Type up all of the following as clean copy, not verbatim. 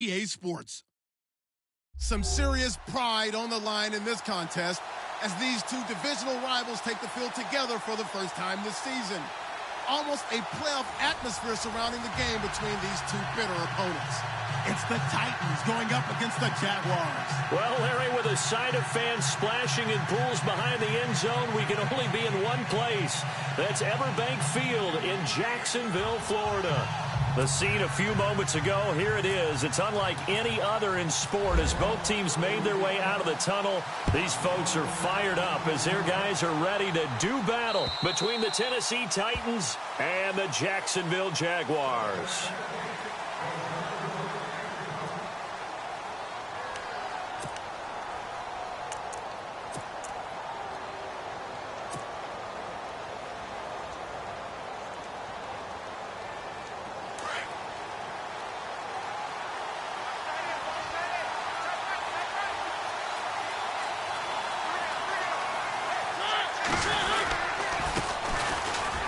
EA Sports. Some serious pride on the line in this contest as these two divisional rivals take the field together for the first time this season. Almost a playoff atmosphere surrounding the game between these two bitter opponents. It's the Titans going up against the Jaguars. Well, Larry, with a sight of fans splashing in pools behind the end zone, we can only be in one place. That's Everbank Field in Jacksonville, Florida. The scene a few moments ago, here it is. It's unlike any other in sport as both teams made their way out of the tunnel. These folks are fired up as their guys are ready to do battle between the Tennessee Titans and the Jacksonville Jaguars.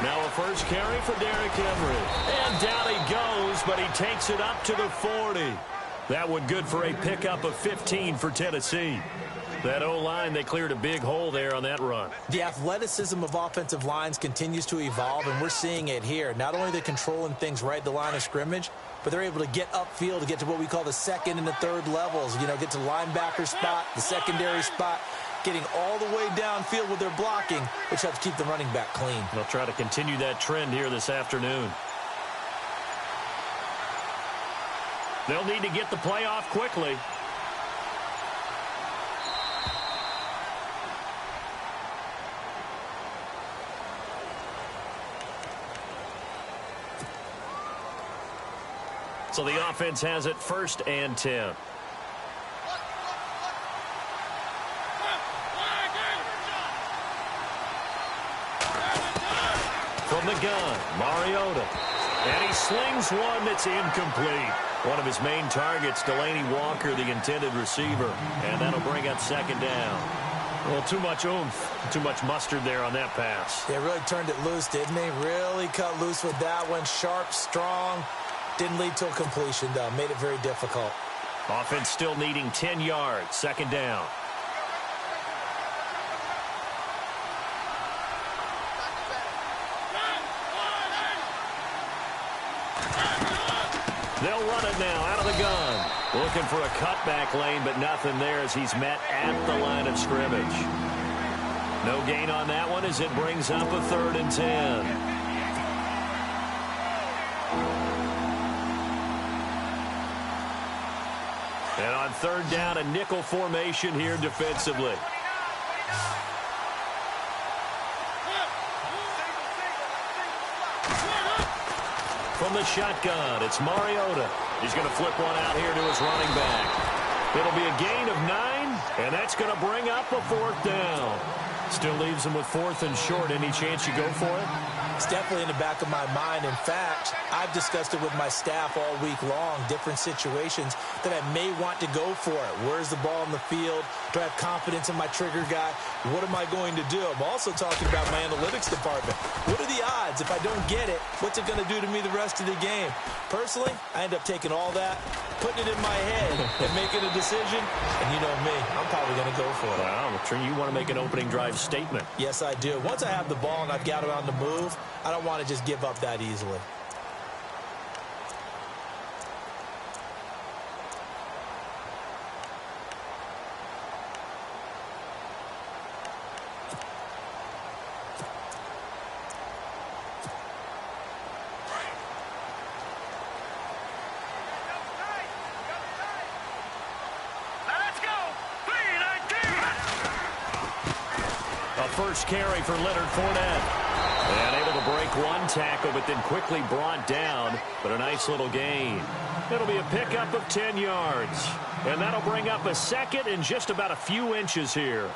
Now a first carry for Derrick Henry. And down he goes, but he takes it up to the 40. That one good for a pickup of 15 for Tennessee. That O-line, they cleared a big hole there on that run. The athleticism of offensive lines continues to evolve, and we're seeing it here. Not only are they controlling things right at the line of scrimmage, but they're able to get upfield to get to what we call the second and the third levels. You know, get to linebacker spot, the secondary spot, getting all the way downfield with their blocking, which helps keep the running back clean. They'll try to continue that trend here this afternoon. They'll need to get the play off quickly. So the offense has it 1st and 10. From the gun, Mariota. And he slings one that's incomplete. One of his main targets, Delaney Walker, the intended receiver. And that'll bring up 2nd down. Well, too much oomph, too much mustard there on that pass. They really turned it loose, didn't they? Really cut loose with that one. Sharp, strong. Didn't lead to a completion, though. Made it very difficult. Offense still needing 10 yards. 2nd down. They'll run it now out of the gun. Looking for a cutback lane, but nothing there as he's met at the line of scrimmage. No gain on that one as it brings up a 3rd and 10. And on 3rd down, a nickel formation here defensively. From the shotgun, it's Mariota. He's going to flip one out here to his running back. It'll be a gain of 9, and that's going to bring up a 4th down. Still leaves him with 4th and short. Any chance you go for it? It's definitely in the back of my mind. In fact, I've discussed it with my staff all week long, different situations that I may want to go for it. Where's the ball in the field? Do I have confidence in my trigger guy? What am I going to do? I'm also talking about my analytics department. What are the odds? If I don't get it, what's it going to do to me the rest of the game? Personally, I end up taking all that, putting it in my head, and making a decision. And you know me, I'm probably going to go for it. Wow, you want to make an opening drive statement. Yes, I do. Once I have the ball and I've got it on the move, I don't want to just give up that easily. First carry for Leonard Fournette. And able to break one tackle, but then quickly brought down. But a nice little gain. It'll be a pickup of 10 yards. And that'll bring up a 2nd and just about a few inches here.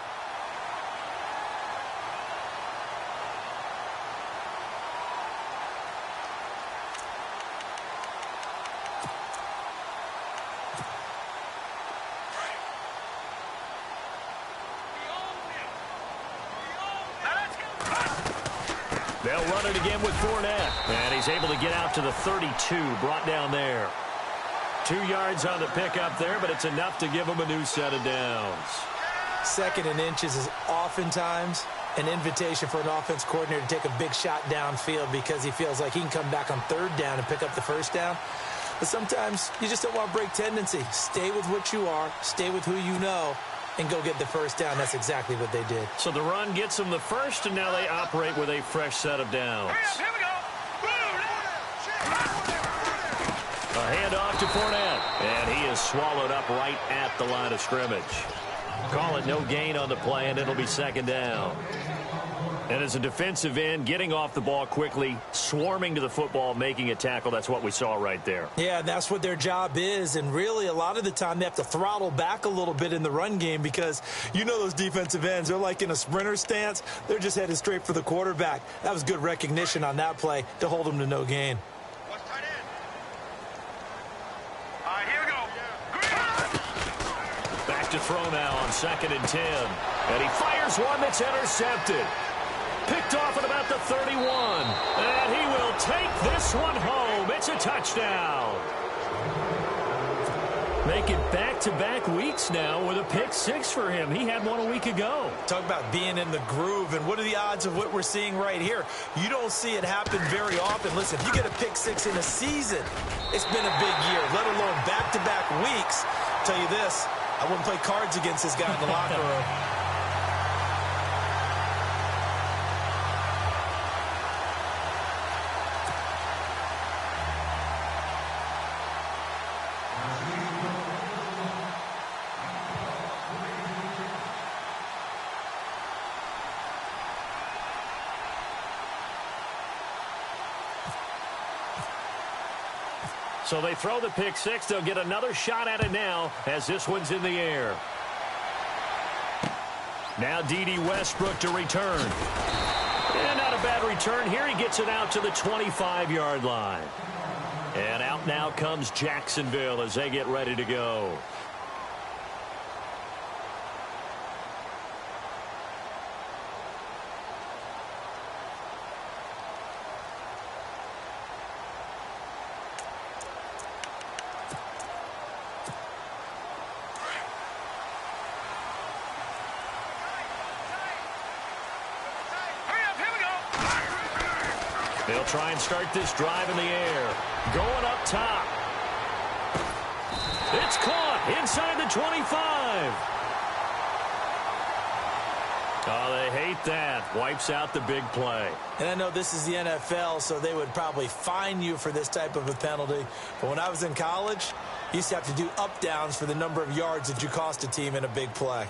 They'll run it again with Fournette. And he's able to get out to the 32, brought down there. 2 yards on the pickup there, but it's enough to give them a new set of downs. 2nd and inches is oftentimes an invitation for an offense coordinator to take a big shot downfield because he feels like he can come back on 3rd down and pick up the 1st down. But sometimes you just don't want to break tendency. Stay with what you are, stay with who you know, and go get the 1st down. That's exactly what they did. So the run gets them the 1st, and now they operate with a fresh set of downs. Here we go. A handoff to Fournette, and he is swallowed up right at the line of scrimmage. Call it no gain on the play, and it'll be 2nd down. And as a defensive end, getting off the ball quickly, swarming to the football, making a tackle, that's what we saw right there. Yeah, that's what their job is, and really a lot of the time they have to throttle back a little bit in the run game because you know those defensive ends, they're like in a sprinter stance. They're just headed straight for the quarterback. That was good recognition on that play to hold them to no gain. Back to throw now on 2nd and 10. And he fires one that's intercepted. Picked off at about the 31. And he will take this one home. It's a touchdown. Make it back-to-back weeks now with a pick 6 for him. He had one a week ago. Talk about being in the groove, and what are the odds of what we're seeing right here? You don't see it happen very often. Listen, if you get a pick 6 in a season, it's been a big year, let alone back-to-back weeks. I'll tell you this, I wouldn't play cards against this guy in the locker room. So they throw the pick 6. They'll get another shot at it now as this one's in the air. Now D.D. Westbrook to return. And not a bad return here. He gets it out to the 25-yard line. And out now comes Jacksonville as they get ready to go. They'll try and start this drive in the air. Going up top. It's caught inside the 25. Oh, they hate that. Wipes out the big play. And I know this is the NFL, so they would probably fine you for this type of a penalty. But when I was in college, you used to have to do up-downs for the number of yards that you cost a team in a big play.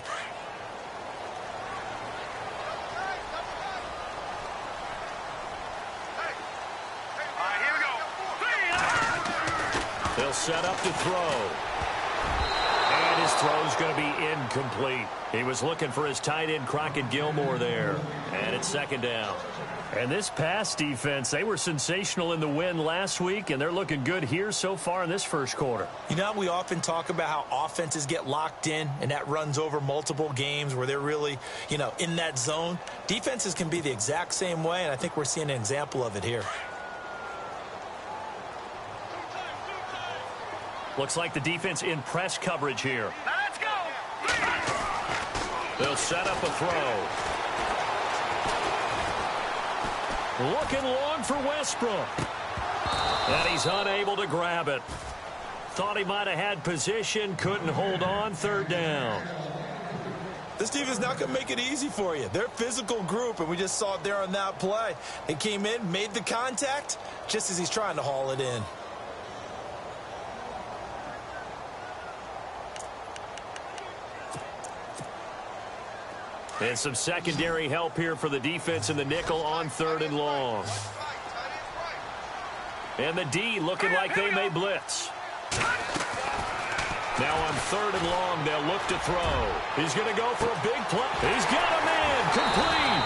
They'll set up to throw. And his throw's going to be incomplete. He was looking for his tight end, Crockett Gilmore, there. And it's 2nd down. And this pass defense, they were sensational in the win last week, and they're looking good here so far in this first quarter. You know, we often talk about how offenses get locked in, and that runs over multiple games where they're really, you know, in that zone. Defenses can be the exact same way, and I think we're seeing an example of it here. Looks like the defense in press coverage here. Let's go. They'll set up a throw. Looking long for Westbrook. And he's unable to grab it. Thought he might have had position, couldn't hold on, 3rd down. This defense is not going to make it easy for you. They're a physical group, and we just saw it there on that play. They came in, made the contact, just as he's trying to haul it in. And some secondary help here for the defense in the nickel on 3rd and long. And the D looking like they may blitz. Now on 3rd and long, they'll look to throw. He's going to go for a big play. He's got a man complete.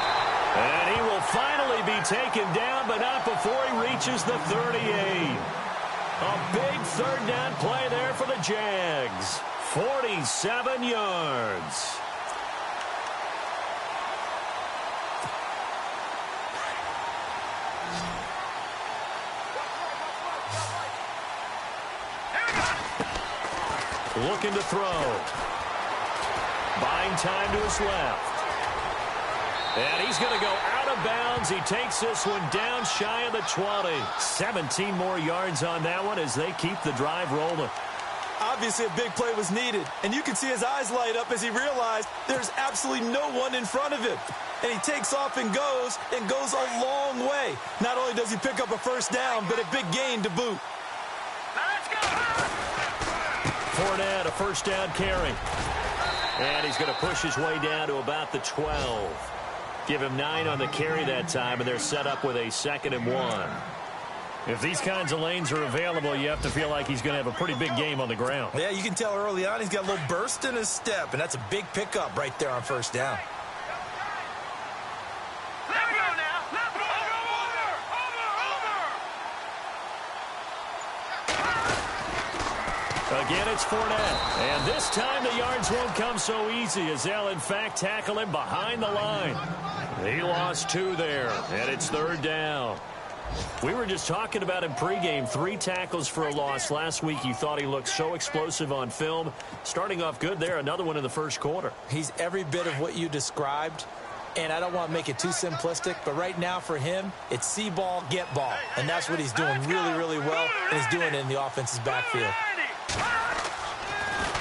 And he will finally be taken down, but not before he reaches the 38. A big 3rd down play there for the Jags. 47 yards. looking to throw. Buying time to his left. And he's going to go out of bounds. He takes this one down shy of the 20. 17 more yards on that one as they keep the drive rolling. Obviously, a big play was needed, and you can see his eyes light up as he realized there's absolutely no one in front of him. And he takes off and goes a long way. Not only does he pick up a first down, but a big gain to boot. Fournette, a first down carry. And he's going to push his way down to about the 12. Give him 9 on the carry that time, and they're set up with a 2nd and 1. If these kinds of lanes are available, you have to feel like he's going to have a pretty big game on the ground. Yeah, you can tell early on he's got a little burst in his step, and that's a big pickup right there on first down. Again, it's Fournette. And this time the yards won't come so easy as they'll, in fact, tackle him behind the line. He lost 2 there, and it's 3rd down. We were just talking about him pregame. 3 tackles for a loss. Last week you thought he looked so explosive on film. Starting off good there. Another one in the first quarter. He's every bit of what you described. And I don't want to make it too simplistic, but right now for him, it's see ball, get ball. And that's what he's doing really, really well, and he's doing it in the offense's backfield.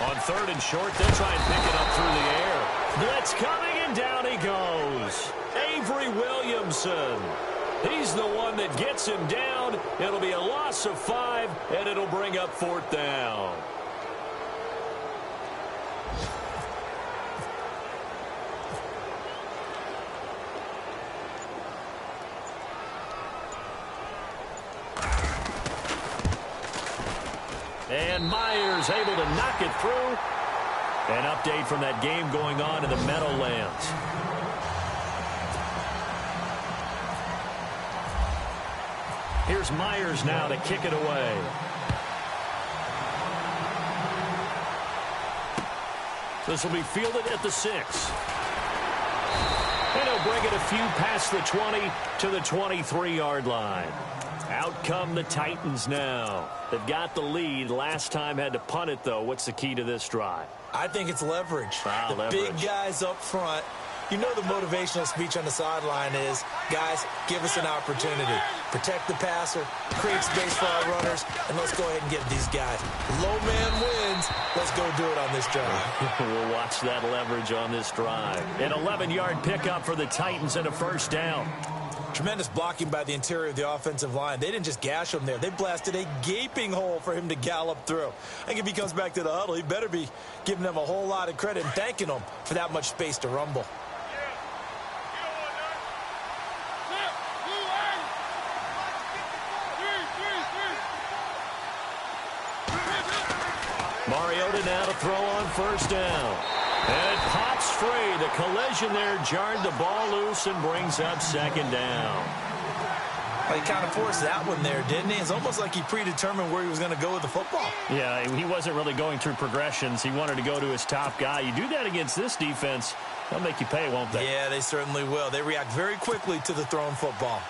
On 3rd and short, they'll try and pick it up through the air. Blitz coming, and down he goes. Avery Williamson. He's the one that gets him down. It'll be a loss of 5, and it'll bring up 4th down. And Myers able to knock it through. An update from that game going on in the Meadowlands. Here's Myers now to kick it away. This will be fielded at the 6. And he'll bring it a few past the 20 to the 23-yard line. Out come the Titans now. They've got the lead. Last time had to punt it, though. What's the key to this drive? I think it's leverage. Leverage. Big guys up front. You know the motivational speech on the sideline is, guys, give us an opportunity. Protect the passer, create space for our runners, and let's go ahead and get these guys. Low man wins. Let's go do it on this drive. We'll watch that leverage on this drive. An 11-yard pickup for the Titans and a first down. Tremendous blocking by the interior of the offensive line. They didn't just gash him there. They blasted a gaping hole for him to gallop through. I think if he comes back to the huddle, he better be giving them a whole lot of credit and thanking them for that much space to rumble. Mariota now to throw on first down. And it pops free. The collision there jarred the ball loose and brings up 2nd down. Well, he kind of forced that one there, didn't he? It's almost like he predetermined where he was going to go with the football. Yeah, he wasn't really going through progressions. He wanted to go to his top guy. You do that against this defense, they'll make you pay, won't they? Yeah, they certainly will. They react very quickly to the thrown football.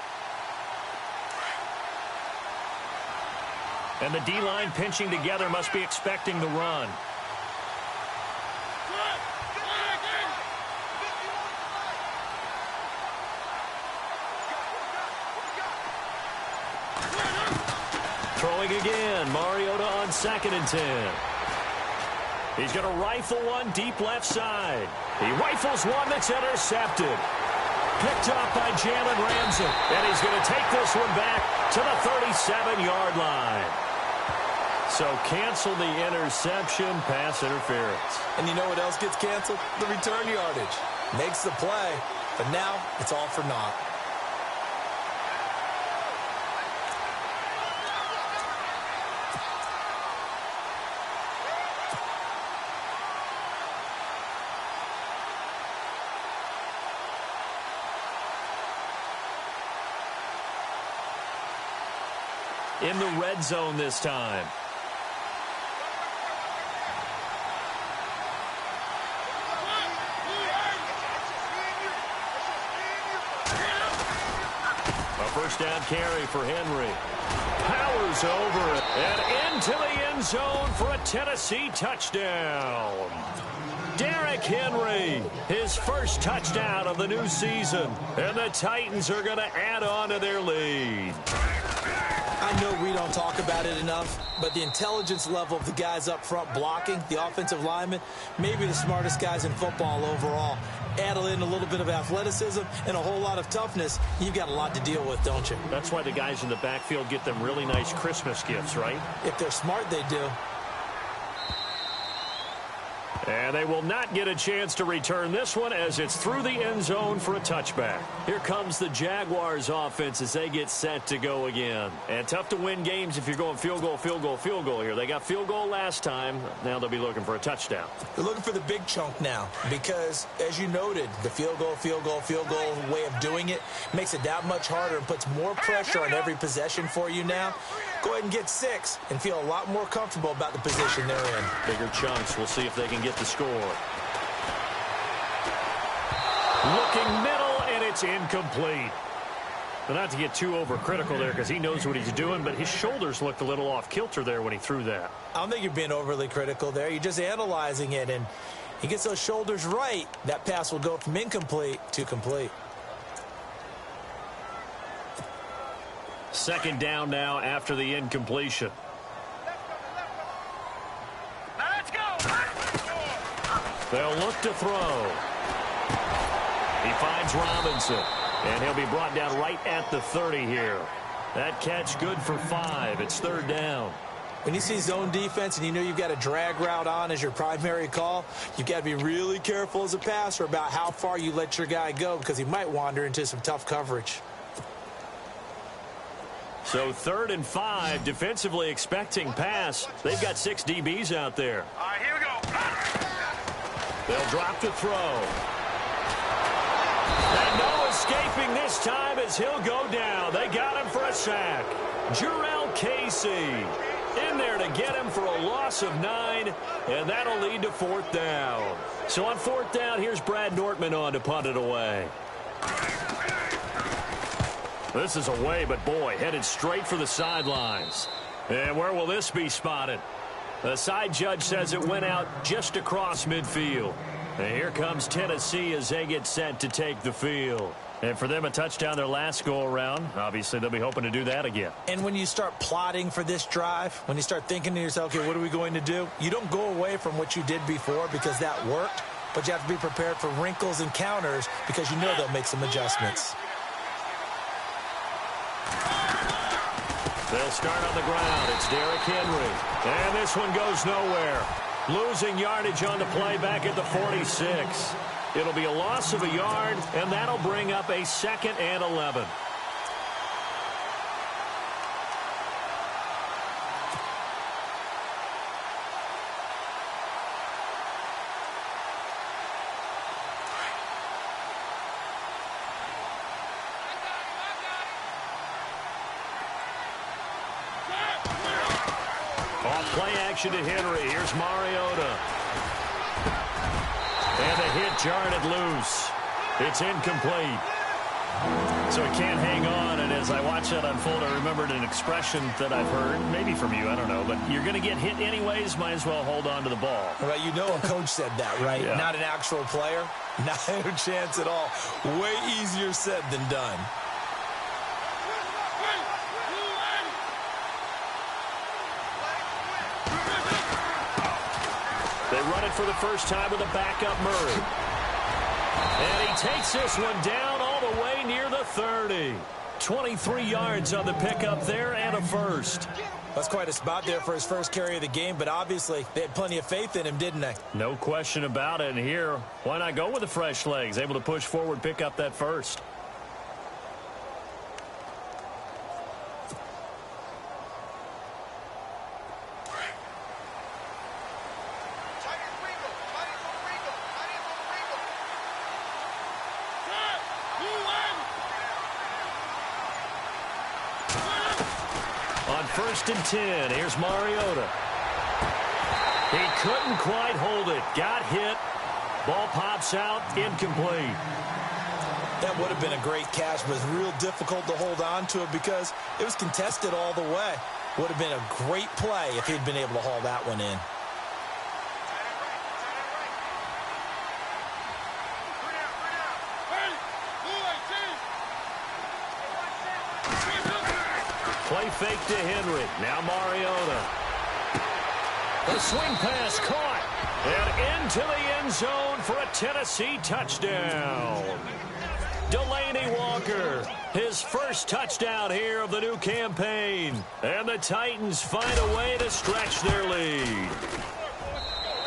And the D-line pinching together must be expecting the run. Throwing again. Mariota on 2nd and 10. He's going to rifle one deep left side. He rifles one that's intercepted. Picked off by Jalen Ramsey. And he's going to take this one back to the 37-yard line. So cancel the interception, pass interference. And you know what else gets canceled? The return yardage. Makes the play, but now it's all for naught. In the red zone this time. A first down carry for Henry. Power goes over it and into the end zone for a Tennessee touchdown. Derrick Henry, his first touchdown of the new season, and the Titans are going to add on to their lead. I know we don't talk about it enough, but the intelligence level of the guys up front blocking, the offensive linemen, maybe the smartest guys in football overall. Add in a little bit of athleticism and a whole lot of toughness, you've got a lot to deal with, don't you? That's why the guys in the backfield get them really nice Christmas gifts, right? If they're smart, they do. And they will not get a chance to return this one as it's through the end zone for a touchback. Here comes the Jaguars offense as they get set to go again. And tough to win games if you're going field goal, field goal, field goal here. They got field goal last time. Now they'll be looking for a touchdown. They're looking for the big chunk now because, as you noted, the field goal, field goal, field goal way of doing it makes it that much harder and puts more pressure on every possession for you now. Go ahead and get 6 and feel a lot more comfortable about the position they're in. Bigger chunks. We'll see if they can get the score. Looking middle, and it's incomplete. But not to get too overcritical there because he knows what he's doing, but his shoulders looked a little off kilter there when he threw that. I don't think you're being overly critical there. You're just analyzing it, and he gets those shoulders right. That pass will go from incomplete to complete. Second down now after the incompletion. Let's go. They'll look to throw. He finds Robinson, and he'll be brought down right at the 30 here. That catch good for 5. It's third down. When you see zone defense and you know you've got a drag route on as your primary call, you've got to be really careful as a passer about how far you let your guy go because he might wander into some tough coverage. So 3rd and 5, defensively expecting pass. They've got 6 DBs out there. All right, here we go. They'll drop to throw. And no escaping this time as he'll go down. They got him for a sack. Jurrell Casey in there to get him for a loss of 9, and that'll lead to 4th down. So on 4th down, here's Brad Nortman on to punt it away. This is away, but boy, headed straight for the sidelines. And where will this be spotted? The side judge says it went out just across midfield. And here comes Tennessee as they get set to take the field. And for them, a touchdown their last go-around. Obviously, they'll be hoping to do that again. And when you start plotting for this drive, when you start thinking to yourself, okay, what are we going to do? You don't go away from what you did before because that worked, but you have to be prepared for wrinkles and counters because you know they'll make some adjustments. They'll start on the ground. It's Derrick Henry. And this one goes nowhere. Losing yardage on the play back at the 46. It'll be a loss of a yard, and that'll bring up a 2nd and 11. Play action to Henry. Here's Mariota. And a hit jarred it loose. It's incomplete. So he can't hang on. And as I watch that unfold, I remembered an expression that I've heard, maybe from you, I don't know. But you're going to get hit anyways, might as well hold on to the ball. Well, you know a coach said that, right? Yeah. Not an actual player. Not a chance at all. Way easier said than done. They run it for the first time with a backup Murray. And he takes this one down all the way near the 30. 23 yards on the pickup there and a first. That's quite a spot there for his first carry of the game, but obviously they had plenty of faith in him, didn't they? No question about it. And here, why not go with the fresh legs? Able to push forward, pick up that first. On 1st and 10, here's Mariota. He couldn't quite hold it. Got hit. Ball pops out. Incomplete. That would have been a great catch, but it was real difficult to hold on to it because it was contested all the way. Would have been a great play if he'd been able to haul that one in. Play fake to Henry. Now Mariota. The swing pass caught. And into the end zone for a Tennessee touchdown. Delaney Walker, his first touchdown here of the new campaign. And the Titans find a way to stretch their lead.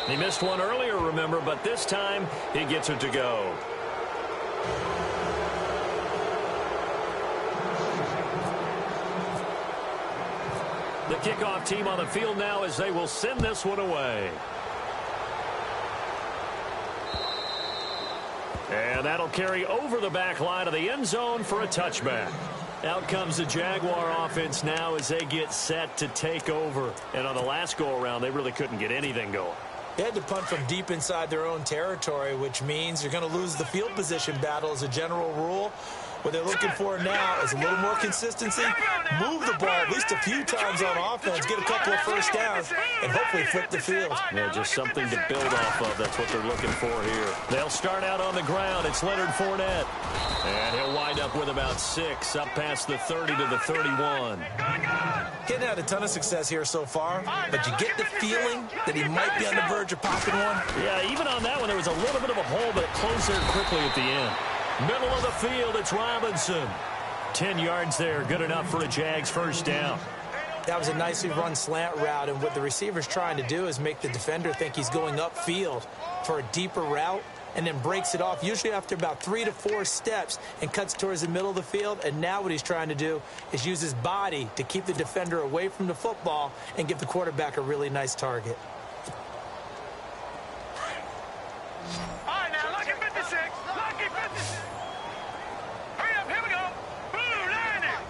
He missed one earlier, remember, but this time he gets it to go. The kickoff team on the field now as they will send this one away. And that'll carry over the back line of the end zone for a touchback. Out comes the Jaguar offense now as they get set to take over. And on the last go-around, they really couldn't get anything going. They had to punt from deep inside their own territory, which means you're going to lose the field position battle as a general rule. What they're looking for now is a little more consistency, move the ball at least a few times on offense, get a couple of first downs, and hopefully flip the field. Yeah, just something to build off of. That's what they're looking for here. They'll start out on the ground. It's Leonard Fournette. And he'll wind up with about 6, up past the 30 to the 31. Getting had a ton of success here so far, but you get the feeling that he might be on the verge of popping one. Yeah, even on that one, there was a little bit of a hole, but it closed there quickly at the end. Middle of the field, it's Robinson. 10 yards there, good enough for a Jags first down. That was a nicely run slant route, and what the receiver's trying to do is make the defender think he's going upfield for a deeper route, and then breaks it off, usually after about 3 to 4 steps, and cuts towards the middle of the field. And now what he's trying to do is use his body to keep the defender away from the football and give the quarterback a really nice target. All right, now, lucky 56. Lucky 56. Hurry up, here we go. Boom, landing.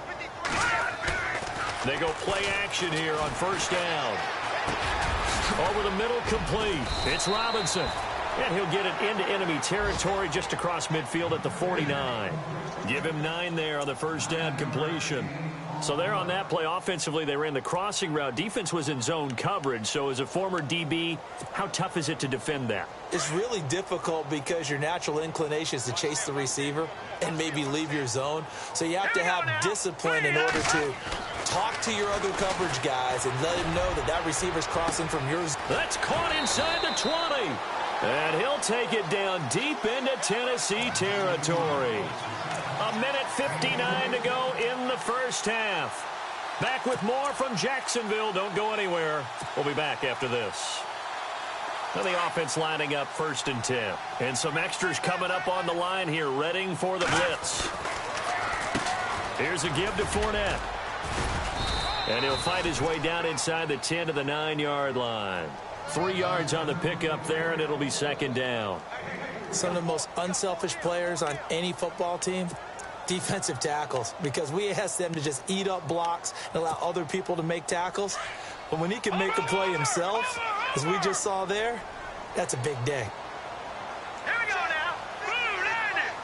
They go play action here on first down. Over the middle, complete. It's Robinson. And he'll get it into enemy territory just across midfield at the 49. Give him 9 there on the first down completion. So there on that play, offensively, they ran the crossing route. Defense was in zone coverage. So as a former DB, how tough is it to defend that? It's really difficult because your natural inclination is to chase the receiver and maybe leave your zone. So you have to have discipline in order to talk to your other coverage guys and let him know that that receiver's crossing from yours. That's caught inside the 20. And he'll take it down deep into Tennessee territory. A minute 59 to go in the first half. Back with more from Jacksonville. Don't go anywhere. We'll be back after this. Now the offense lining up 1st and 10. And some extras coming up on the line here, readying for the blitz. Here's a give to Fournette. And he'll fight his way down inside the 10 to the 9-yard line. 3 yards on the pickup there, and it'll be 2nd down. Some of the most unselfish players on any football team, defensive tackles, because we ask them to just eat up blocks and allow other people to make tackles. But when he can make a play himself, as we just saw there, that's a big day. Here we go now. Boom, landing.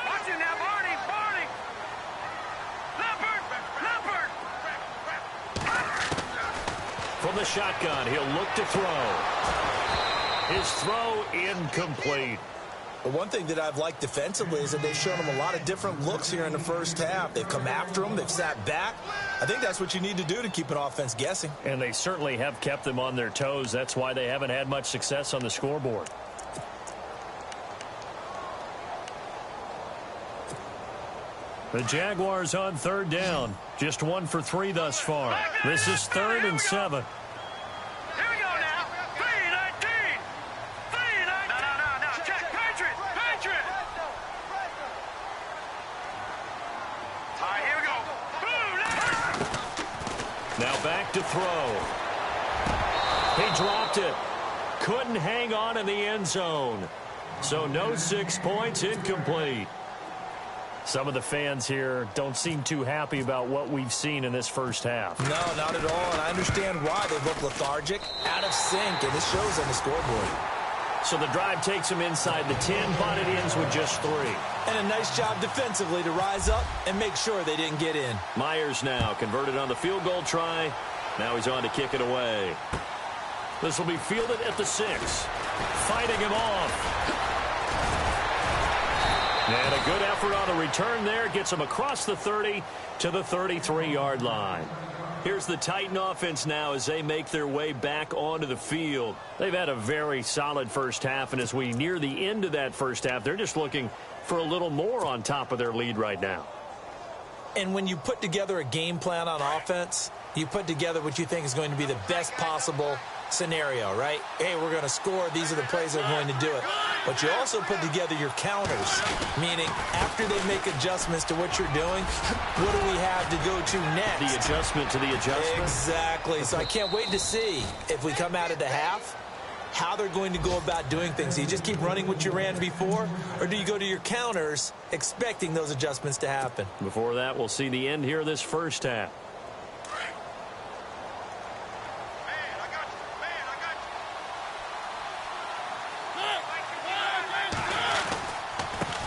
Watch it now, Barney, Barney. Leopard. From the shotgun, he'll look to throw. His throw incomplete. The one thing that I've liked defensively is that they've shown him a lot of different looks here in the first half. They've come after him. They've sat back. I think that's what you need to do to keep an offense guessing. And they certainly have kept them on their toes. That's why they haven't had much success on the scoreboard. The Jaguars on 3rd down. Just 1 for 3 thus far. This is 3rd and 7. Here we go now. 3-19. 3-19. No. Check. Patriot. All right, here we go. Boom. Now back to throw. He dropped it. Couldn't hang on in the end zone. So no 6 points, incomplete. Some of the fans here don't seem too happy about what we've seen in this first half. No, not at all, and I understand why. They look lethargic, out of sync, and this shows on the scoreboard. So the drive takes him inside the 10, but it ends with just 3. And a nice job defensively to rise up and make sure they didn't get in. Myers now converted on the field goal try. Now he's on to kick it away. This will be fielded at the 6. Fighting him off. And a good effort on the return there. Gets him across the 30 to the 33-yard line. Here's the Titan offense now as they make their way back onto the field. They've had a very solid first half, and as we near the end of that first half, they're just looking for a little more on top of their lead right now. And when you put together a game plan on offense, you put together what you think is going to be the best possible scenario, right? Hey, we're going to score. These are the plays that are going to do it. But you also put together your counters, meaning after they make adjustments to what you're doing, what do we have to go to next? The adjustment to the adjustment? Exactly. So I can't wait to see if we come out of the half, how they're going to go about doing things. Do you just keep running what you ran before, or do you go to your counters expecting those adjustments to happen? Before that, we'll see the end here of this first half.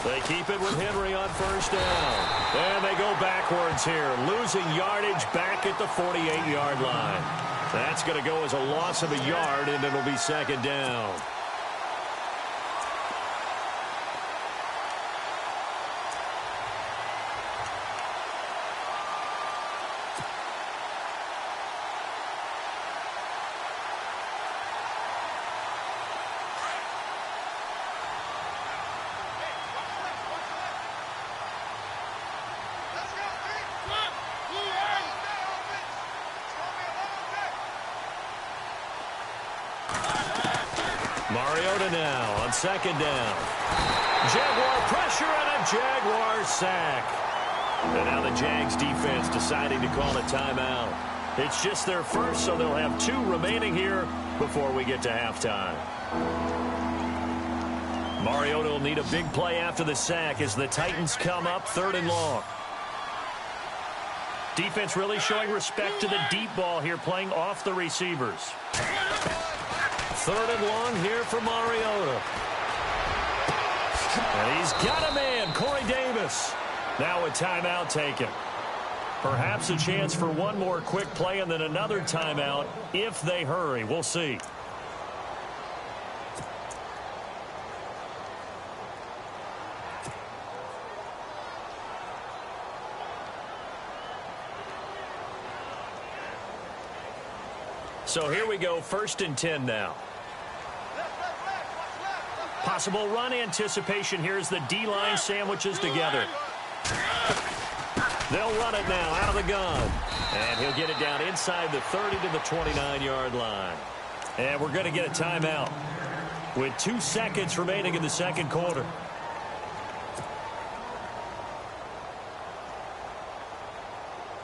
They keep it with Henry on first down. And they go backwards here, losing yardage back at the 48-yard line. That's going to go as a loss of a yard, and it'll be second down. Mariota now on second down. Jaguar pressure and a Jaguar sack. And now the Jags defense deciding to call a timeout. It's just their first, so they'll have 2 remaining here before we get to halftime. Mariota will need a big play after the sack as the Titans come up 3rd and long. Defense really showing respect to the deep ball here, playing off the receivers. 3rd and long here for Mariota. And he's got a man, Corey Davis. Now a timeout taken. Perhaps a chance for one more quick play and then another timeout if they hurry. We'll see. So here we go, 1st and 10 now. Possible run anticipation here as the D-line sandwiches together. They'll run it now out of the gun. And he'll get it down inside the 30 to the 29-yard line. And we're going to get a timeout with 2 seconds remaining in the second quarter.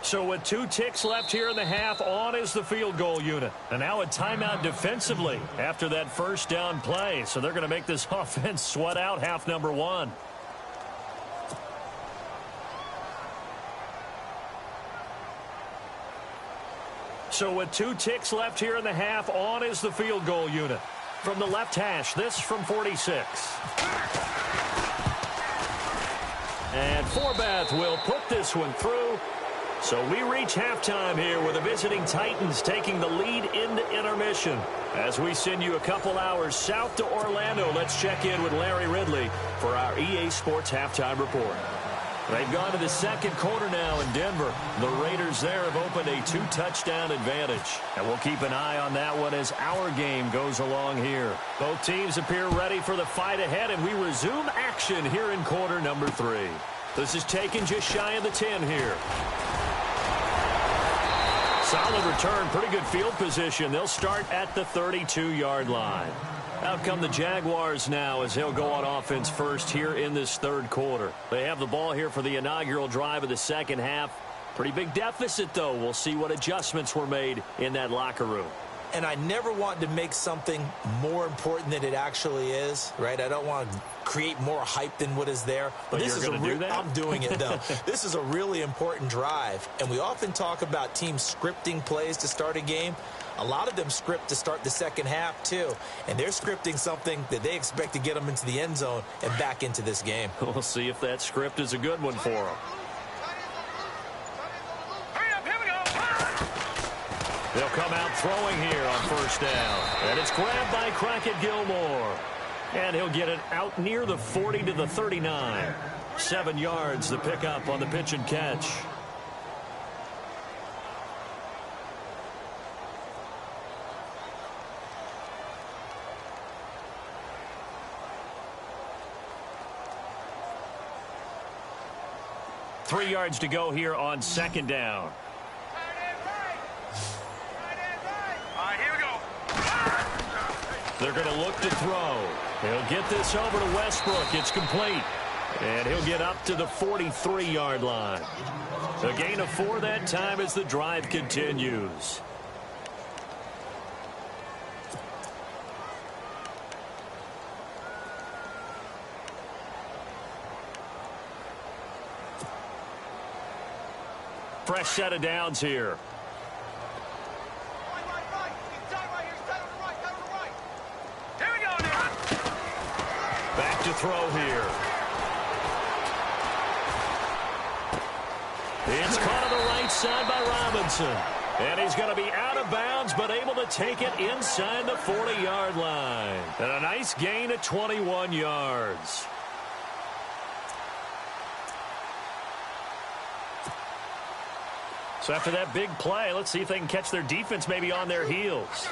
So with 2 ticks left here in the half, on is the field goal unit. And now a timeout defensively after that first down play. So they're going to make this offense sweat out half number 1. So with 2 ticks left here in the half, on is the field goal unit. From the left hash, this from 46. And Forbath will put this one through. So we reach halftime here with the visiting Titans taking the lead into intermission. As we send you a couple hours south to Orlando, let's check in with Larry Ridley for our EA Sports Halftime Report. They've gone to the second quarter now in Denver. The Raiders there have opened a 2-touchdown advantage. And we'll keep an eye on that one as our game goes along here. Both teams appear ready for the fight ahead, and we resume action here in quarter number 3. This is taken just shy of the 10 here. Solid return, pretty good field position. They'll start at the 32-yard line. Out come the Jaguars now as they'll go on offense first here in this third quarter. They have the ball here for the inaugural drive of the second half. Pretty big deficit, though. We'll see what adjustments were made in that locker room. and I never want to make something more important than it actually is, right? I don't want to create more hype than what is there. But this is I'm doing it, though. This is a really important drive, and we often talk about teams scripting plays to start a game. A lot of them script to start the second half, too, and they're scripting something that they expect to get them into the end zone and back into this game. We'll see if that script is a good one for them. They'll come out throwing here on first down. And it's grabbed by Crockett Gilmore. And he'll get it out near the 40 to the 39. 7 yards the pickup on the pitch and catch. Three yards to go here on second down. They're going to look to throw. He'll get this over to Westbrook. It's complete. And he'll get up to the 43-yard line. A gain of 4 that time as the drive continues. Fresh set of downs here. Back to throw here. It's caught on the right side by Robinson. And he's going to be out of bounds, but able to take it inside the 40-yard line. And a nice gain of 21 yards. So after that big play, let's see if they can catch their defense maybe on their heels.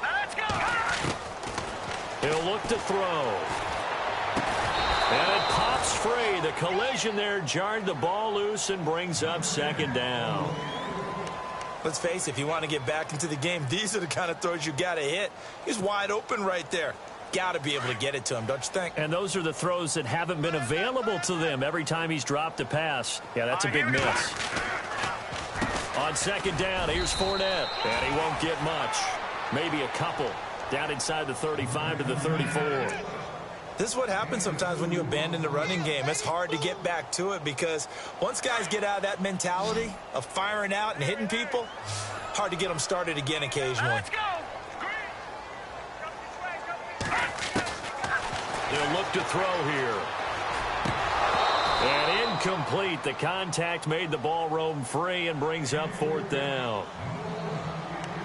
Let's go. He'll look to throw. And it pops free. The collision there jarred the ball loose and brings up second down. Let's face it, if you want to get back into the game, these are the kind of throws you got to hit. He's wide open right there. Got to be able to get it to him, don't you think? And those are the throws that haven't been available to them every time he's dropped a pass. Yeah, that's a big miss. On second down, here's Fournette. And he won't get much. Maybe a couple. Down inside the 35 to the 34. This is what happens sometimes when you abandon the running game. It's hard to get back to it because once guys get out of that mentality of firing out and hitting people, hard to get them started again occasionally. Let's go. They'll look to throw here. And incomplete. The contact made the ball roam free and brings up fourth down.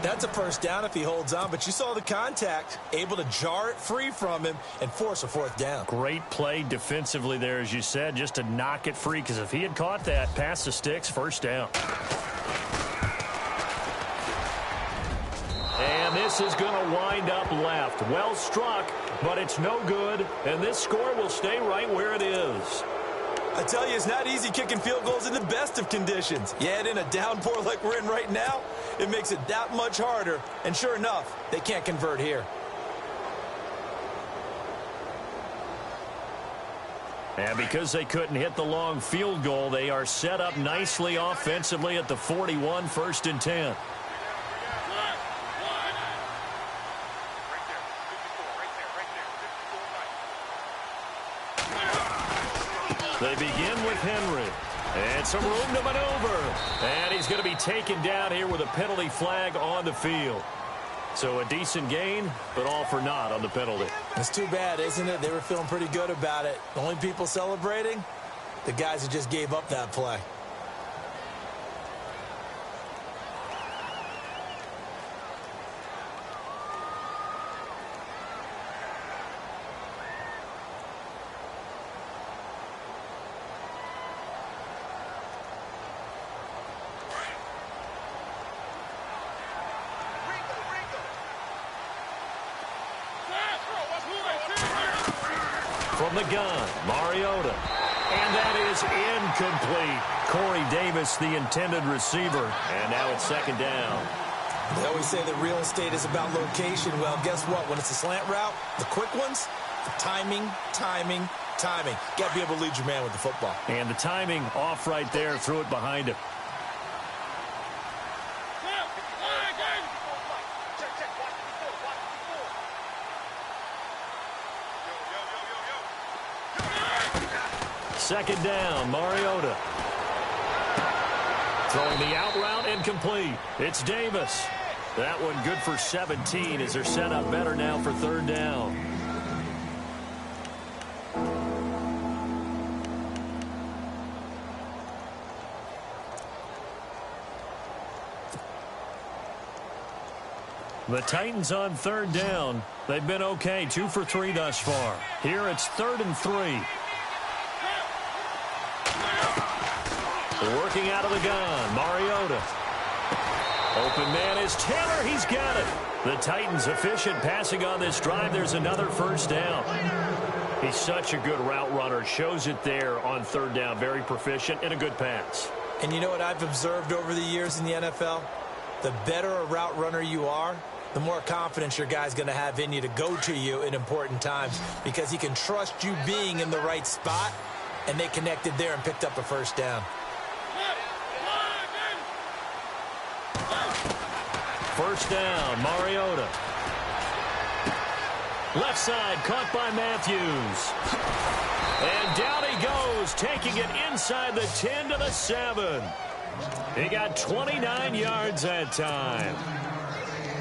That's a first down if he holds on, but you saw the contact, able to jar it free from him and force a fourth down. Great play defensively there, as you said, just to knock it free, because if he had caught that, past the sticks, first down. And this is going to wind up left. Well struck, but it's no good, and this score will stay right where it is. I tell you, it's not easy kicking field goals in the best of conditions. You add in a downpour like we're in right now, it makes it that much harder. And sure enough, they can't convert here. And because they couldn't hit the long field goal, they are set up nicely offensively at the 41, 1st and 10. They begin with Henry. And some room to maneuver. And he's going to be taken down here with a penalty flag on the field. So a decent gain, but all for naught on the penalty. It's too bad, isn't it? They were feeling pretty good about it. The only people celebrating, the guys who just gave up that play. From the gun, Mariota. And that is incomplete. Corey Davis, the intended receiver. And now it's second down. They always say that real estate is about location. Well, guess what? When it's a slant route, the quick ones, timing, timing, timing. Got to be able to lead your man with the football. And the timing off right there. Threw it behind him. second down. Mariota throwing the out route incomplete. It's Davis. That one good for 17 as they're set up better now for third down. The Titans on third down. They've been okay, 2 for 3 thus far. Here it's 3rd and 3. Working out of the gun, Mariota. Open man is Taylor. He's got it. The Titans efficient passing on this drive. There's another first down. He's such a good route runner. Shows it there on third down. Very proficient and a good pass. And you know what I've observed over the years in the NFL? The better a route runner you are, the more confidence your guy's going to have in you to go to you in important times because he can trust you being in the right spot, and they connected there and picked up a first down. First down, Mariota. Left side, caught by Matthews. And down he goes, taking it inside the 10 to the 7. He got 29 yards that time.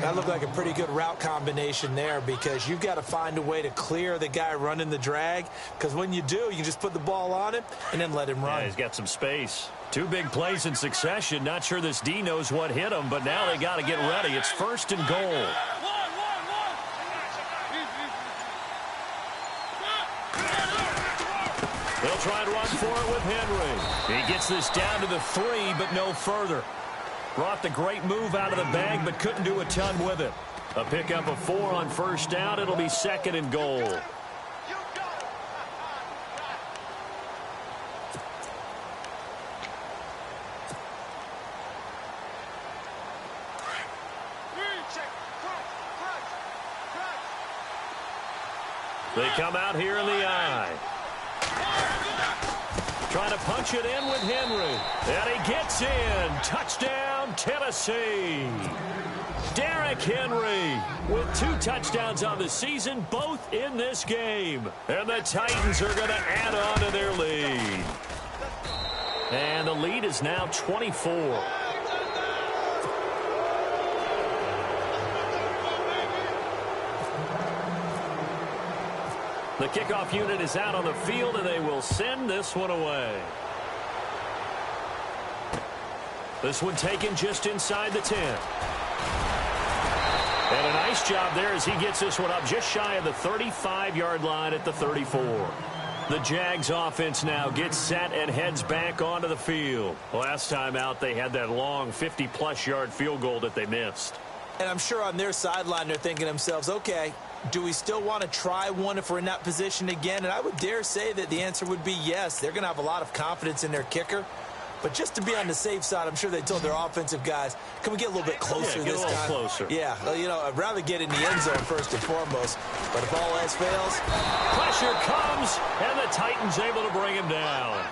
That looked like a pretty good route combination there because you've got to find a way to clear the guy running the drag because when you do, you can just put the ball on him and then let him run. Yeah, he's got some space. 2 big plays in succession. Not sure this D knows what hit him, but now they got to get ready. It's 1st and goal. They'll try and run for it with Henry. He gets this down to the 3, but no further. Brought the great move out of the bag, but couldn't do a ton with it. A pickup of 4 on first down. It'll be 2nd and goal. They come out here in the eye. Trying to punch it in with Henry. And he gets in. Touchdown, Tennessee. Derrick Henry with 2 touchdowns on the season, both in this game. And the Titans are going to add on to their lead. And the lead is now 24. The kickoff unit is out on the field, and they will send this one away. This one taken just inside the 10. And a nice job there as he gets this one up just shy of the 35-yard line at the 34. The Jags offense now gets set and heads back onto the field. Last time out, they had that long 50-plus yard field goal that they missed. And I'm sure on their sideline they're thinking to themselves, okay, do we still want to try one if we're in that position again? And I would dare say that the answer would be yes. They're going to have a lot of confidence in their kicker. But just to be on the safe side, I'm sure they told their offensive guys, can we get a little bit closer this time? Get a little closer. Yeah, well, you know, I'd rather get in the end zone first and foremost. But if all else fails, pressure comes, and the Titans able to bring him down.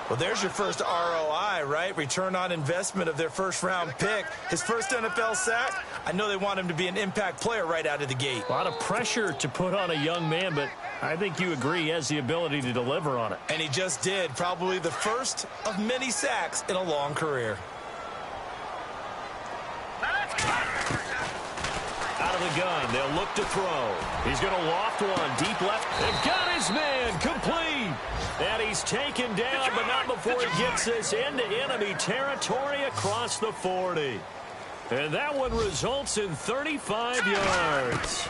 Well, there's your first ROI, right? Return on investment of their first-round pick. His first NFL sack, I know they want him to be an impact player right out of the gate. A lot of pressure to put on a young man, but I think you agree he has the ability to deliver on it. And he just did. Probably the first of many sacks in a long career. Out of the gun, they'll look to throw. He's going to loft one deep left. They've got his man complete. And he's taken down, but not before he gets this into enemy territory across the 40. And that one results in 35 yards.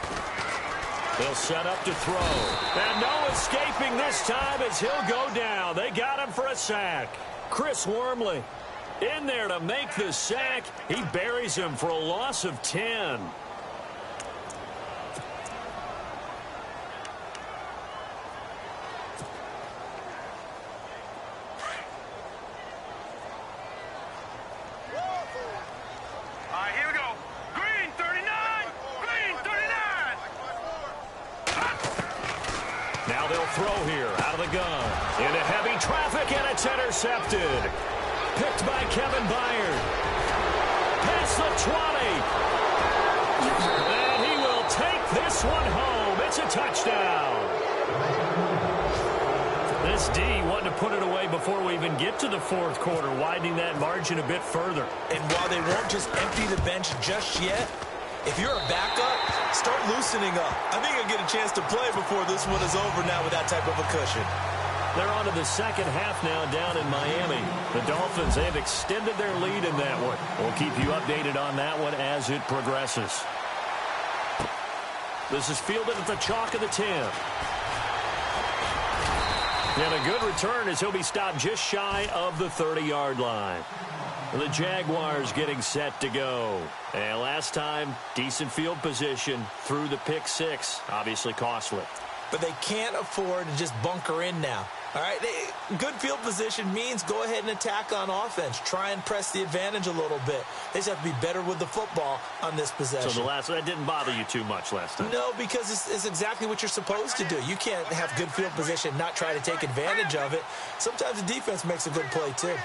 They'll set up to throw. And no escaping this time as he'll go down. They got him for a sack. Chris Wormley in there to make the sack. He buries him for a loss of 10. Throw here out of the gun into heavy traffic, and it's intercepted. Picked by Kevin Byard. Past the 20. And he will take this one home. It's a touchdown. This D wanting to put it away before we even get to the fourth quarter, widening that margin a bit further. And while they won't just empty the bench just yet, if you're a backup, start loosening up. I think you'll get a chance to play before this one is over now with that type of a cushion. They're on to the second half now down in Miami. The Dolphins have extended their lead in that one. We'll keep you updated on that one as it progresses. This is fielded at the chalk of the 10. And a good return as he'll be stopped just shy of the 30-yard line. The Jaguars getting set to go. And last time, decent field position through the pick six. Obviously costly. But they can't afford to just bunker in now. All right, good field position means go ahead and attack on offense. Try and press the advantage a little bit. They just have to be better with the football on this possession. So that didn't bother you too much last time? No, because it's exactly what you're supposed to do. You can't have good field position, not try to take advantage of it. Sometimes the defense makes a good play, too.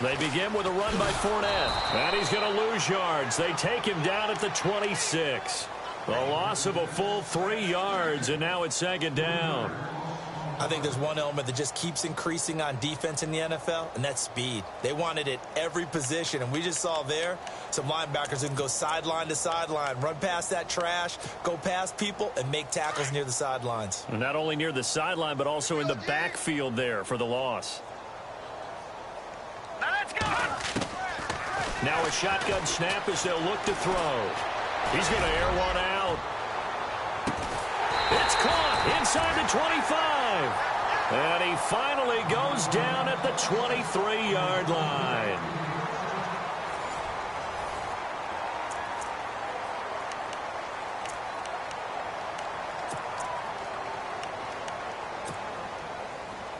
They begin with a run by Fournette. And he's going to lose yards. They take him down at the 26. The loss of a full 3 yards, and now it's second down. I think there's one element that just keeps increasing on defense in the NFL, and that's speed. They want it at every position, and we just saw there some linebackers who can go sideline to sideline, run past that trash, go past people, and make tackles near the sidelines. And not only near the sideline, but also in the backfield there for the loss. Now let's go. Now a shotgun snap as they'll look to throw. He's going to air one out. It's caught inside the 25. And he finally goes down at the 23-yard line.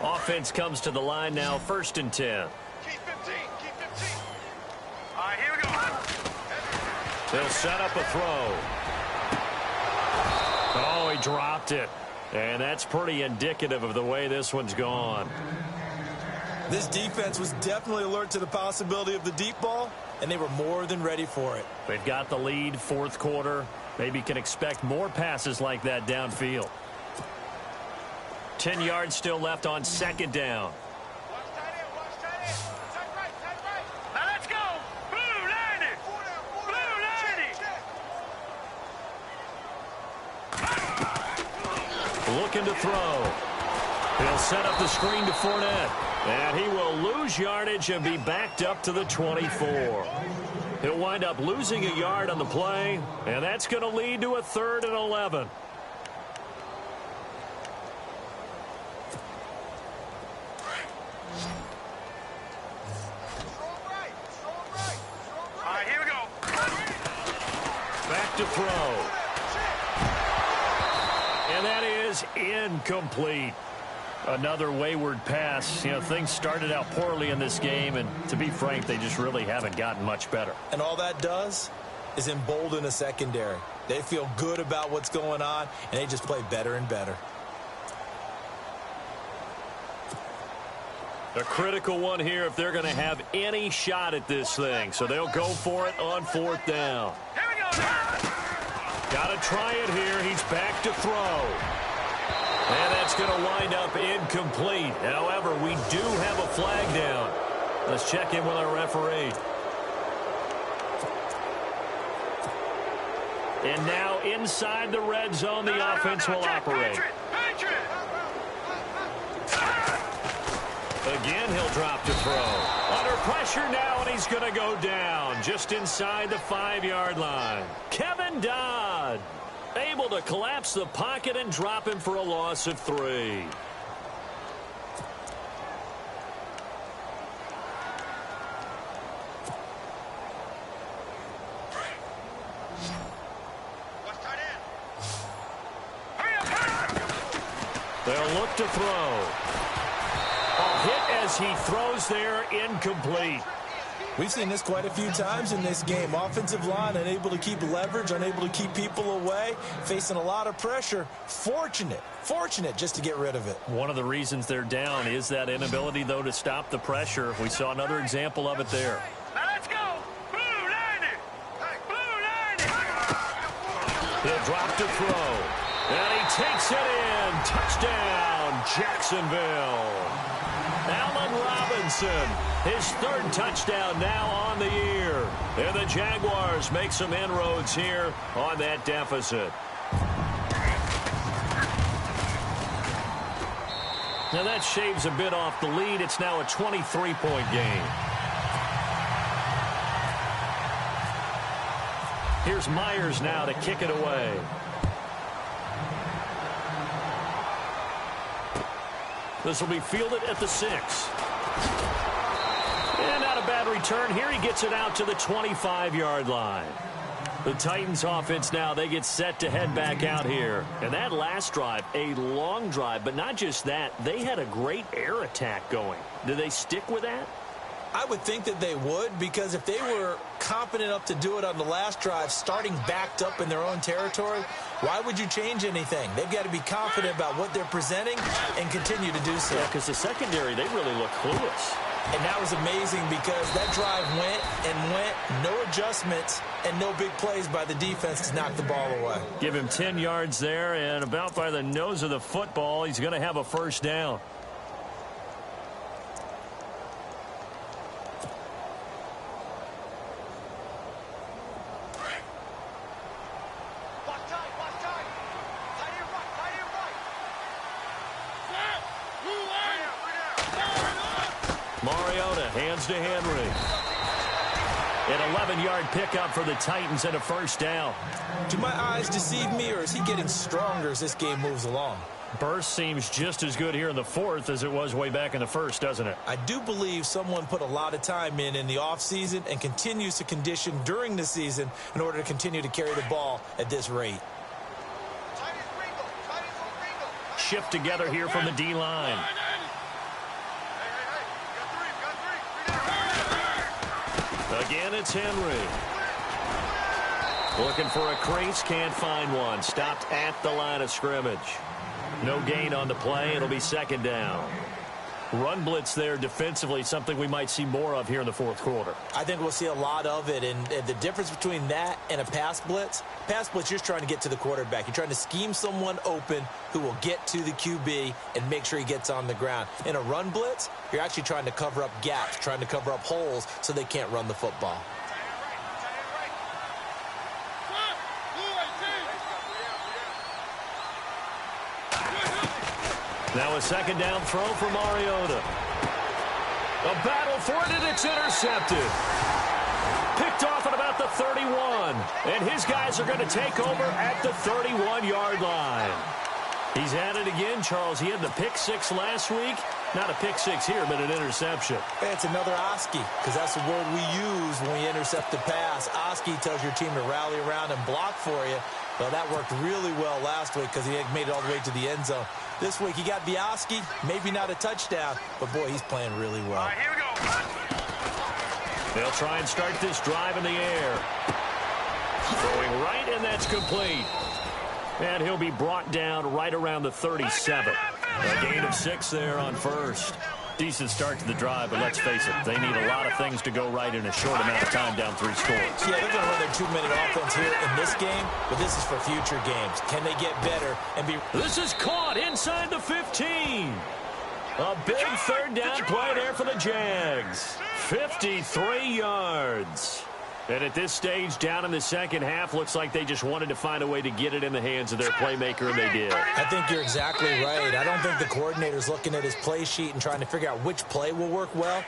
Offense comes to the line now, 1st and 10. Keep 15. Keep 15. All right, here we go. They'll set up a throw. Oh, he dropped it. And that's pretty indicative of the way this one's gone. This defense was definitely alert to the possibility of the deep ball, and they were more than ready for it. They've got the lead, fourth quarter. Maybe can expect more passes like that downfield. 10 yards still left on second down. Watch tight end. Watch tight end. Tight right. Tight right. Now let's go. Blue 90. Blue 90. Looking to throw. He'll set up the screen to Fournette. And he will lose yardage and be backed up to the 24. He'll wind up losing a yard on the play, and that's going to lead to a 3rd and 11. All right, here we go. Back to throw. And that is incomplete. Another wayward pass. You know, things started out poorly in this game, and to be frank, they just really haven't gotten much better. And all that does is embolden a secondary. They feel good about what's going on, and they just play better and better. A critical one here if they're going to have any shot at this thing. So they'll go for it on 4th down. Here we go now. Got to try it here. He's back to throw. And that's going to wind up incomplete. However, we do have a flag down. Let's check in with our referee. And now inside the red zone, the offense will operate. Patriot. Again, he'll drop to throw. Under pressure now, and he's going to go down just inside the 5-yard line. Kevin Dodd able to collapse the pocket and drop him for a loss of 3. They'll look to throw. A hit as he throws there, incomplete. We've seen this quite a few times in this game. Offensive line unable to keep leverage, unable to keep people away, facing a lot of pressure. Fortunate just to get rid of it. One of the reasons they're down is that inability, though, to stop the pressure. We saw another example of it there. Now let's go. Blue 90. Blue 90. He'll drop to throw. And he takes it in. Touchdown, Jacksonville. Allen Robinson, his third touchdown now on the year. And the Jaguars make some inroads here on that deficit. Now that shaves a bit off the lead. It's now a 23-point game. Here's Myers now to kick it away. This will be fielded at the 6. And not a bad return here. He gets it out to the 25-yard line. The Titans offense now, they get set to head back out here. And that last drive, a long drive, but not just that. They had a great air attack going. Do they stick with that? I would think that they would, because if they were confident enough to do it on the last drive, starting backed up in their own territory, why would you change anything? They've got to be confident about what they're presenting and continue to do so. Yeah, because the secondary, they really look clueless. And that was amazing because that drive went and went, no adjustments, and no big plays by the defense to knock the ball away. Give him 10 yards there, and about by the nose of the football, he's going to have a first down. Mariota hands to Henry. An 11-yard pickup for the Titans and a first down. Do my eyes deceive me, or is he getting stronger as this game moves along? Burst seems just as good here in the fourth as it was way back in the first, doesn't it? I do believe someone put a lot of time in the offseason and continues to condition during the season in order to continue to carry the ball at this rate. Shift together here from the D-line. Again, it's Henry. Looking for a crease, can't find one. Stopped at the line of scrimmage. No gain on the play. It'll be second down. Run blitz there defensively, something we might see more of here in the fourth quarter. I think we'll see a lot of it, and the difference between that and a pass blitz, you're just trying to get to the quarterback. You're trying to scheme someone open who will get to the QB and make sure he gets on the ground. In a run blitz, you're actually trying to cover up gaps, trying to cover up holes so they can't run the football. Now a second down throw for Mariota. A battle for it, and it's intercepted. Picked off at about the 31. And his guys are going to take over at the 31-yard line. He's at it again, Charles. He had the pick six last week. Not a pick six here, but an interception. It's another Oski, because that's the word we use when we intercept the pass. Oski tells your team to rally around and block for you. Well, that worked really well last week because he made it all the way to the end zone. This week he got the Oski, maybe not a touchdown, but boy, he's playing really well. All right, here we go. They'll try and start this drive in the air. Throwing right, and that's complete. And he'll be brought down right around the 37. A gain of 6 there on first. Decent start to the drive, but let's face it, they need a lot of things to go right in a short amount of time down 3 scores. Yeah, they're going to run their 2-minute offense here in this game, but this is for future games. Can they get better and be... This is caught inside the 15. A big third down play there for the Jags. 53 yards. And at this stage, down in the second half, looks like they just wanted to find a way to get it in the hands of their playmaker, and they did. I think you're exactly right. I don't think the coordinator's looking at his play sheet and trying to figure out which play will work well.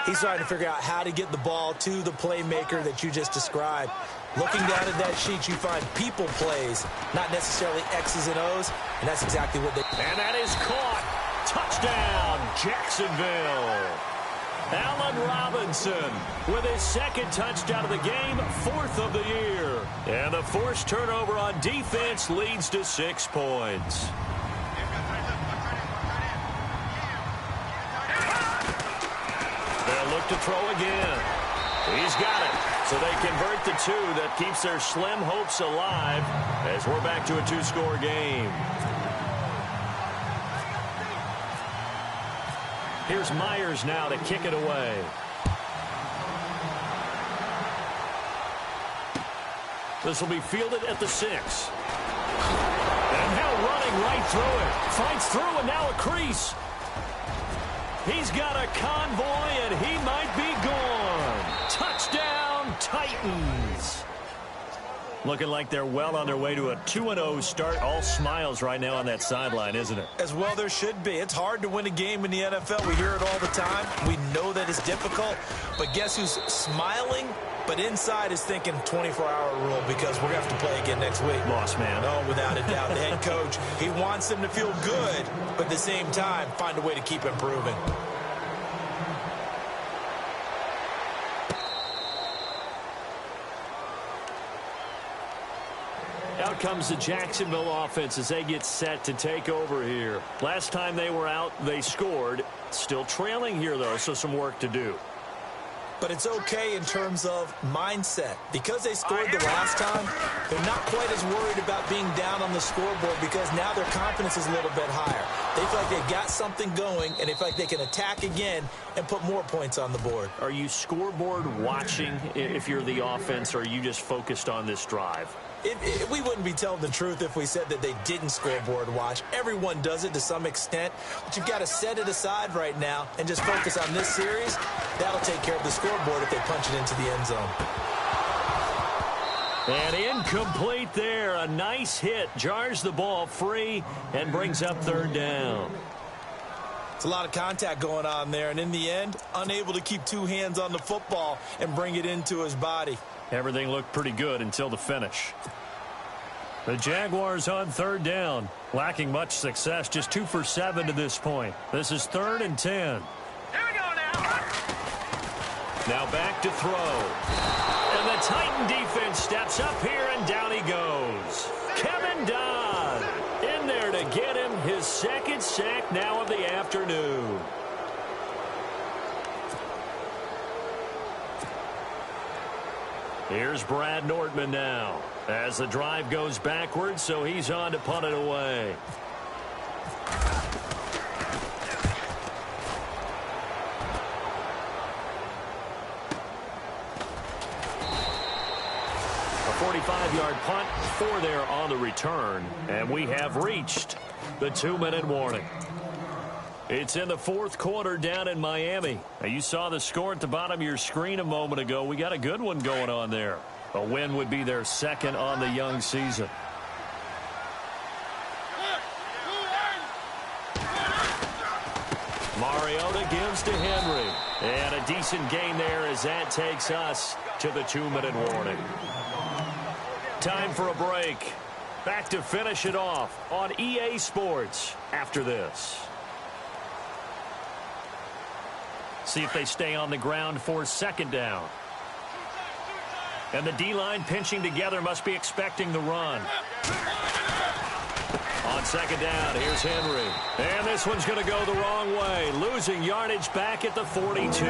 He's trying to figure out how to get the ball to the playmaker that you just described. Looking down at that sheet, you find people plays, not necessarily X's and O's, and that's exactly what they... And that is caught. Touchdown, Jacksonville. Allen Robinson with his second touchdown of the game, 4th of the year. And the forced turnover on defense leads to 6 points. They'll look to throw again. He's got it. So they convert the 2. That keeps their slim hopes alive as we're back to a 2-score game. Here's Myers now to kick it away. This will be fielded at the 6. And right through it. Fights through, and now a crease. He's got a convoy, and he might be gone. Touchdown, Titans. Looking like they're well on their way to a 2-0 start. All smiles right now on that sideline, isn't it? As well there should be. It's hard to win a game in the NFL. We hear it all the time. We know that it's difficult. But guess who's smiling? But inside is thinking 24-hour rule because we're going to have to play again next week. Lost man. Oh, without a doubt. The head coach, he wants them to feel good, but at the same time, find a way to keep improving. Out comes the Jacksonville offense as they get set to take over here. Last time they were out, they scored. Still trailing here, though, so some work to do. But it's okay in terms of mindset. Because they scored the last time, they're not quite as worried about being down on the scoreboard because now their confidence is a little bit higher. They feel like they've got something going, and they feel like they can attack again and put more points on the board. Are you scoreboard watching if you're the offense, or are you just focused on this drive? We wouldn't be telling the truth if we said that they didn't scoreboard watch. Everyone does it to some extent, but you've got to set it aside right now and just focus on this series. That'll take care of the scoreboard if they punch it into the end zone. And incomplete there. A nice hit. Jars the ball free and brings up third down. It's a lot of contact going on there, and in the end, unable to keep two hands on the football and bring it into his body. Everything looked pretty good until the finish. The Jaguars on third down. Lacking much success, just 2 for 7 to this point. This is 3rd and 10. Here we go now. Now back to throw. And the Titan defense steps up here, and down he goes. Kevin Dodd in there to get him his second sack now of the afternoon. Here's Brad Nordman now as the drive goes backwards, so he's on to punt it away. A 45-yard punt, 4 there on the return, and we have reached the 2-minute warning. It's in the 4th quarter down in Miami. Now, you saw the score at the bottom of your screen a moment ago. We got a good one going on there. A win would be their 2nd on the young season. Mariota gives to Henry. And a decent gain there as that takes us to the 2-minute warning. Time for a break. Back to finish it off on EA Sports after this. See if they stay on the ground for 2nd down. And the D-line pinching together, must be expecting the run. On 2nd down, here's Henry. And this one's going to go the wrong way. Losing yardage back at the 42.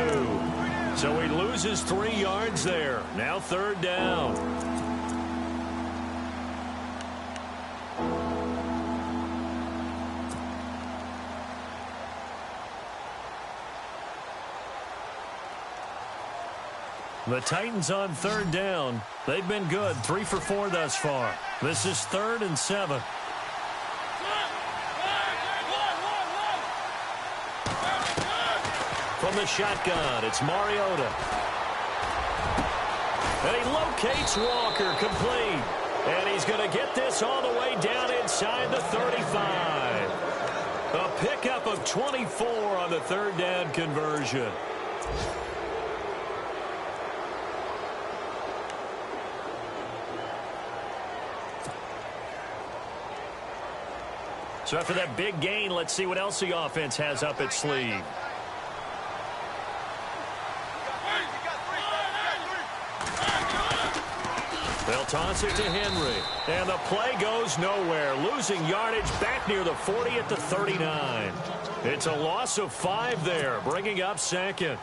So he loses 3 yards there. Now 3rd down. The Titans on 3rd down. They've been good, 3 for 4 thus far. This is 3rd and 7. From the shotgun, it's Mariota. And he locates Walker, complete. And he's going to get this all the way down inside the 35. A pickup of 24 on the 3rd down conversion. So after that big gain, let's see what else the offense has up its sleeve. They'll toss it to Henry. And the play goes nowhere. Losing yardage back near the 40 at the 39. It's a loss of 5 there, bringing up 2nd.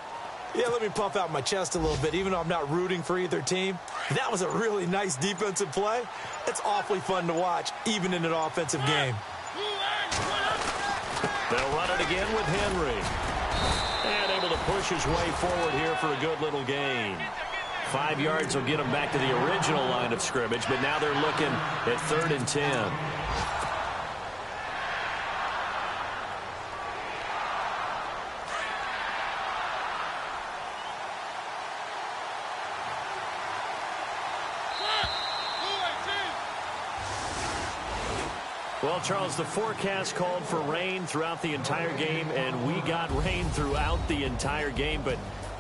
Yeah, let me puff out my chest a little bit, even though I'm not rooting for either team. That was a really nice defensive play. It's awfully fun to watch, even in an offensive game. They'll run it again with Henry. And able to push his way forward here for a good little gain. 5 yards will get him back to the original line of scrimmage, but now they're looking at 3rd and 10. Well, Charles, the forecast called for rain throughout the entire game, and we got rain throughout the entire game. But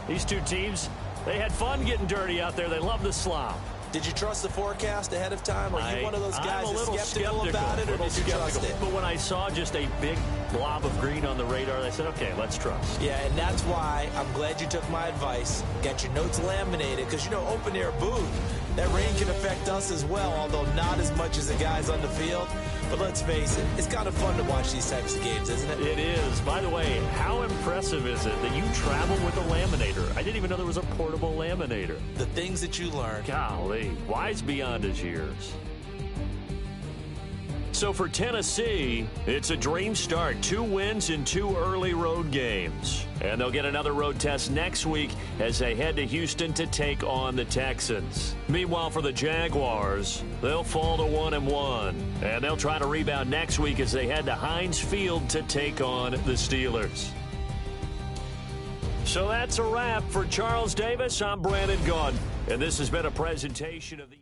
these two teams, they had fun getting dirty out there. They love the slop. Did you trust the forecast ahead of time? Are you one of those guys that's skeptical about it, or did you trust it? But when I saw just a big blob of green on the radar, I said, okay, let's trust. Yeah, and that's why I'm glad you took my advice. Got your notes laminated, because, you know, open-air booth, that rain can affect us as well, although not as much as the guys on the field. But let's face it, it's kind of fun to watch these types of games, isn't it? It is. By the way, how impressive is it that you travel with a laminator? I didn't even know there was a portable laminator. The things that you learn. Golly, wise beyond his years. So for Tennessee, it's a dream start. 2 wins in 2 early road games. And they'll get another road test next week as they head to Houston to take on the Texans. Meanwhile, for the Jaguars, they'll fall to 1-1. And they'll try to rebound next week as they head to Heinz Field to take on the Steelers. So that's a wrap. For Charles Davis, I'm Brandon Gaudin. And this has been a presentation of the